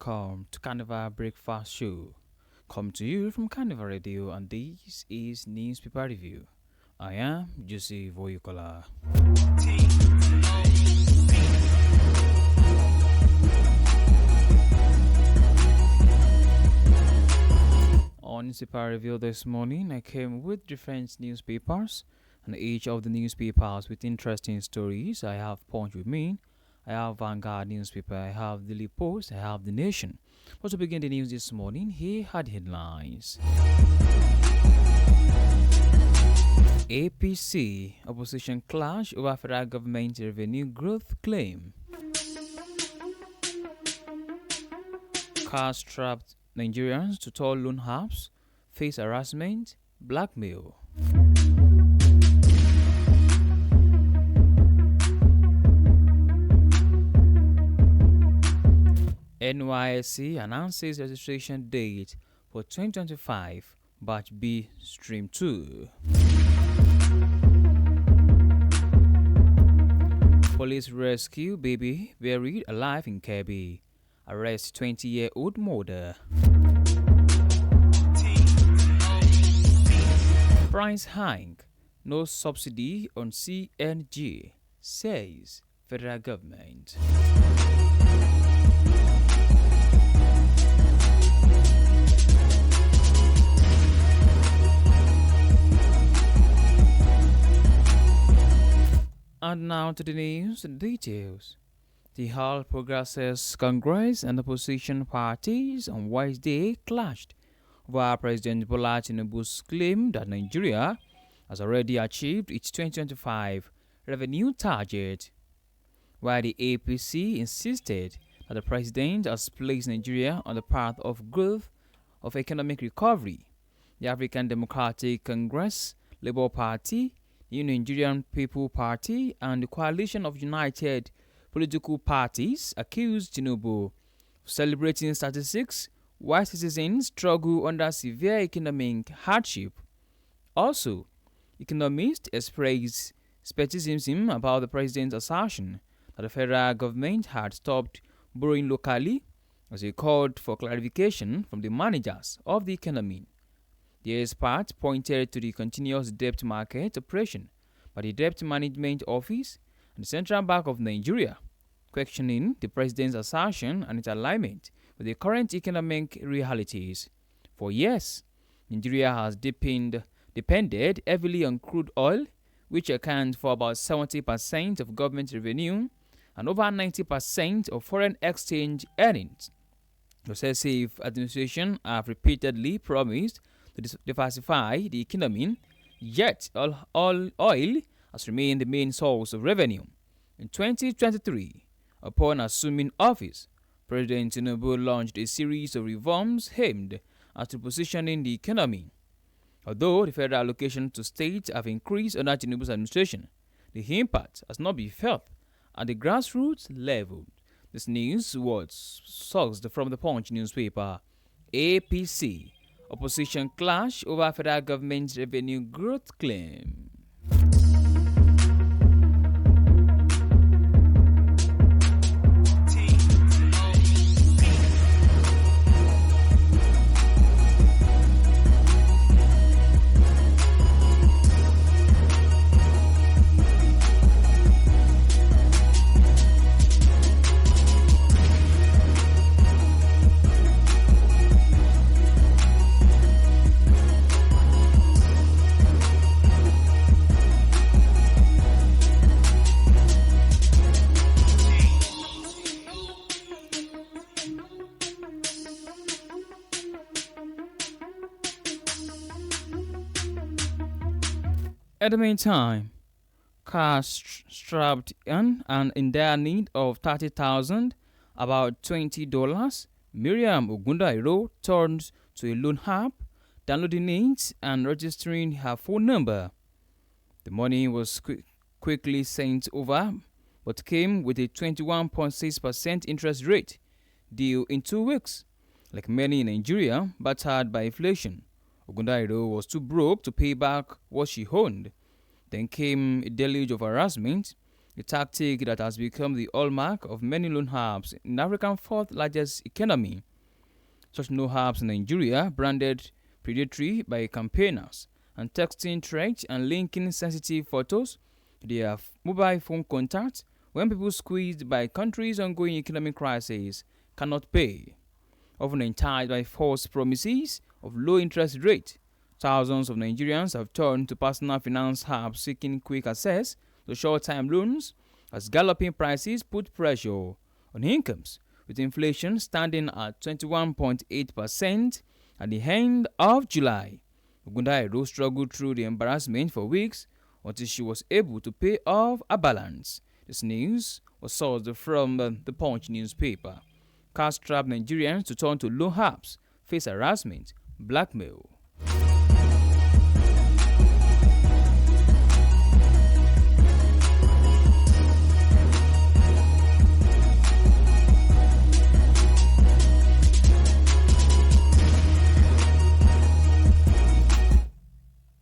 welcome to Carnival Breakfast Show. Come to you from Carnival Radio, and this is Newspaper Review. I am Joseph Oyukola. On Newspaper Review this morning, I came with different newspapers, and each of the newspapers with interesting stories. I have Punch with me, I have Vanguard newspaper, I have Daily Post, I have The Nation. But to begin the news this morning, here are the headlines. APC opposition clash over federal government revenue growth claim. Cash-strapped Nigerians to tall loan apps face harassment, blackmail. NYSC announces registration date for 2025 Batch B Stream 2. Police rescue baby buried alive in Kebbi. Arrest 20-year-old murder. Price hike. No subsidy on CNG, says federal government. And now to the news and details. The All Progressives Congress and opposition parties on Wednesday clashed over President Bola Tinubu's claim that Nigeria has already achieved its 2025 revenue target, while the APC insisted that the president has placed Nigeria on the path of growth of economic recovery. The African Democratic Congress, Labour Party, the Nigerian People Party, and the Coalition of United Political Parties accused Tinubu of celebrating statistics while citizens struggle under severe economic hardship. Also, economists expressed skepticism about the president's assertion that the federal government had stopped borrowing locally, as he called for clarification from the managers of the economy. The expert pointed to the continuous debt market operation by the Debt Management Office and the Central Bank of Nigeria, questioning the president's assertion and its alignment with the current economic realities. For years, Nigeria has depended heavily on crude oil, which accounts for about 70% of government revenue and over 90% of foreign exchange earnings. Successive administrations have repeatedly promised to diversify the economy, yet all oil has remained the main source of revenue. In 2023, upon assuming office, President Tinubu launched a series of reforms aimed at repositioning the economy. Although the federal allocation to states have increased under Tinubu's administration, the impact has not been felt at the grassroots level. This news was sourced from the Punch newspaper. APC opposition clash over federal government's revenue growth claim. At the meantime, cash-strapped and in dire need of $30,000, about $20, Miriam Ogundairo turned to a loan app, downloading it and registering her phone number. The money was quickly sent over, but came with a 21.6% interest rate, due in 2 weeks. Like many in Nigeria, battered by inflation, Ogundairo was too broke to pay back what she owned. Then came a deluge of harassment, a tactic that has become the hallmark of many loan apps in Africa's fourth largest economy. Such loan apps in Nigeria, branded predatory by campaigners and texting threats and linking sensitive photos to their mobile phone contacts when people squeezed by country's ongoing economic crisis cannot pay. Often enticed by false promises of low interest rate, thousands of Nigerians have turned to personal finance apps seeking quick access to short-time loans as galloping prices put pressure on incomes, with inflation standing at 21.8% at the end of July. Ogundairo struggled through the embarrassment for weeks until she was able to pay off a balance. This news was sourced from the Punch newspaper. Cash-strapped Nigerians to turn to loan apps face harassment, blackmail.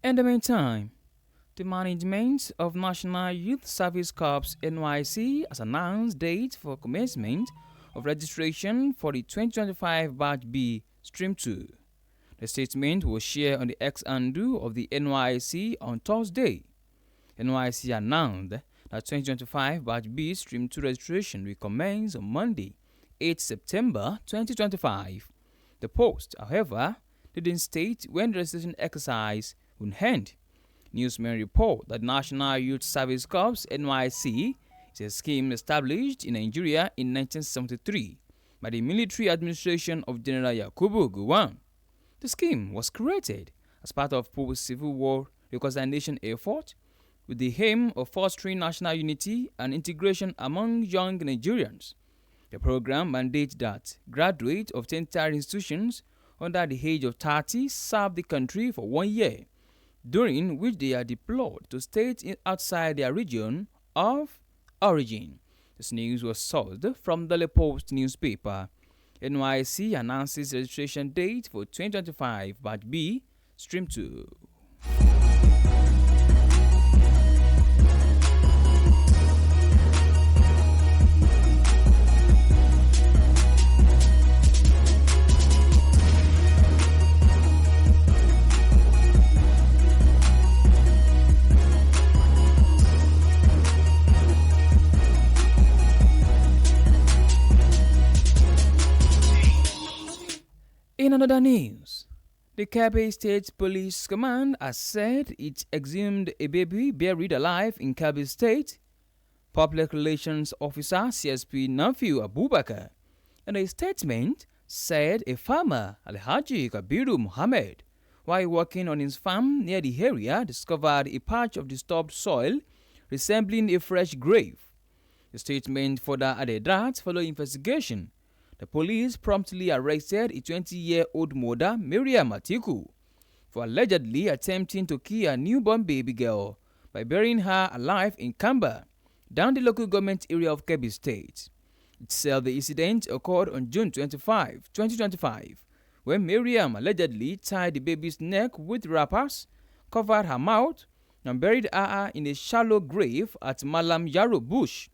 In the meantime, the management of National Youth Service Corps NYC has announced date for commencement of registration for the 2025 Batch B Stream 2. The statement was shared on the X handle of the NYC on Thursday. NYC announced that 2025 Batch B Stream 2 registration will commence on Monday, 8 September 2025. The post, however, didn't state when the registration exercise would end. Newsmen report that National Youth Service Corps (NYC) is a scheme established in Nigeria in 1973 by the military administration of General Yakubu Gowon. The scheme was created as part of post-Civil War reconciliation effort with the aim of fostering national unity and integration among young Nigerians. The program mandates that graduates of tertiary institutions under the age of 30 serve the country for 1 year, during which they are deployed to states outside their region of origin. This news was sourced from the Le Post newspaper. NYC announces registration date for 2025 Batch B Stream 2. In another news, the Kebbi State Police Command has said it exhumed a baby buried alive in Kebbi State. Public Relations Officer CSP Nafiu Abubakar, in a statement, said a farmer, Alhaji Kabiru Muhammad, while working on his farm near the area, discovered a patch of disturbed soil resembling a fresh grave. The statement further added that, following investigation, the police promptly arrested a 20-year-old mother, Miriam Atiku, for allegedly attempting to kill a newborn baby girl by burying her alive in Kamba, down the local government area of Kebbi State. It said the incident occurred on June 25, 2025, when Miriam allegedly tied the baby's neck with wrappers, covered her mouth, and buried her in a shallow grave at Malam Yaro Bush.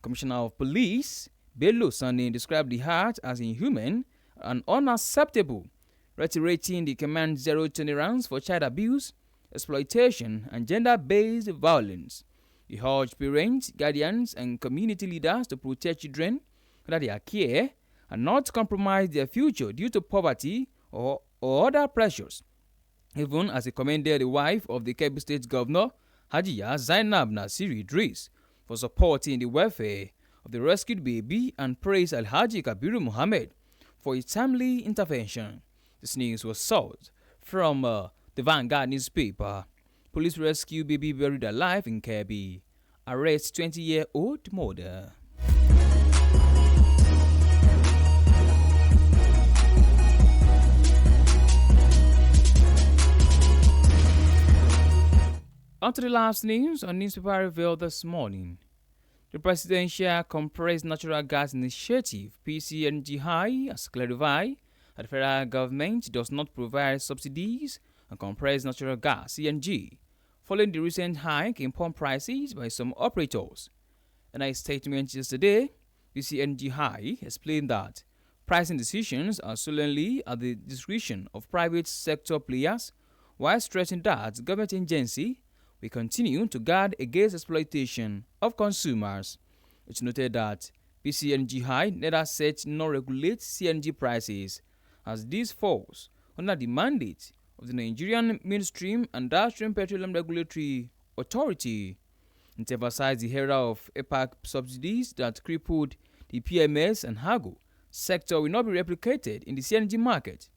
Commissioner of Police Bello Sani described the act as inhuman and unacceptable, reiterating the command's zero tolerance for child abuse, exploitation, and gender-based violence. He urged parents, guardians, and community leaders to protect children under their care and not compromise their future due to poverty or other pressures. Even as he commended the wife of the Kebbi State Governor, Hajiya Zainab Nasiri Idris, for supporting the welfare of the rescued baby and praised Alhaji Kabiru Muhammad for his timely intervention. This news was sourced from the Vanguard newspaper. Police rescue baby buried alive in Kebbi. Arrest 20-year-old mother. On to the last news on Newspaper Review this morning. The Presidential Compressed Natural Gas Initiative (PCNGI) has clarified that the federal government does not provide subsidies on compressed natural gas (CNG), following the recent hike in pump prices by some operators. In a statement yesterday, PCNG High explained that pricing decisions are solely at the discretion of private sector players, while stressing that government agency will continue to guard against exploitation of consumers. It's noted that PCNG High neither sets nor regulates CNG prices, as this falls under the mandate of the Nigerian Midstream and Downstream Petroleum Regulatory Authority. It emphasized the era of EPAC subsidies that crippled the PMS and Hago sector will not be replicated in the CNG market.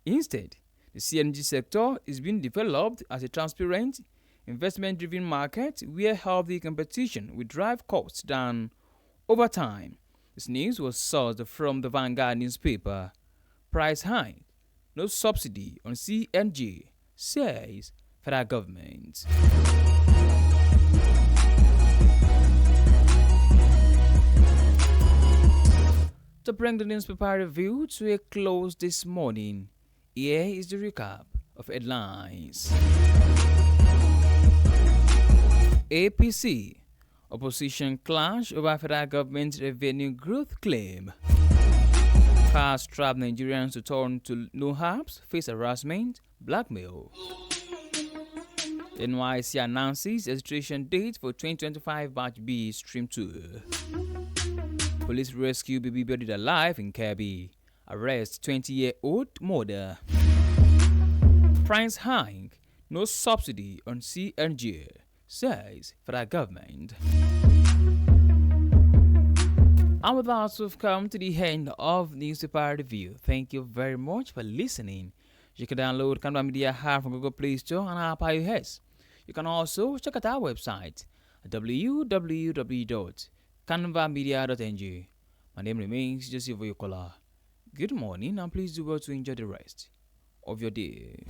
Instead, the CNG sector is being developed as a transparent, investment-driven market where healthy competition will drive costs down over time. This news was sourced from the Vanguard newspaper. Price hike, no subsidy on CNG, says federal government. To bring the newspaper review to a close this morning, here is the recap of headlines. APC, opposition clash over federal government revenue growth claim. Fast-strapped Nigerians to turn to no apps face harassment, blackmail. NYC announces registration date for 2025 Batch B Stream 2. Police rescue baby buried alive in Kebbi. Arrest 20-year-old mother. Price hike, no subsidy on CNG, says federal government. And with that, we've come to the end of newspaper review. Thank you very much for listening. You can download Carnival Media app from Google Play Store and Apple iOS. You can also check out our website at www.carnivalmedia.ng. My name remains Joseph Oyokola. Good morning, and please do well to enjoy the rest of your day.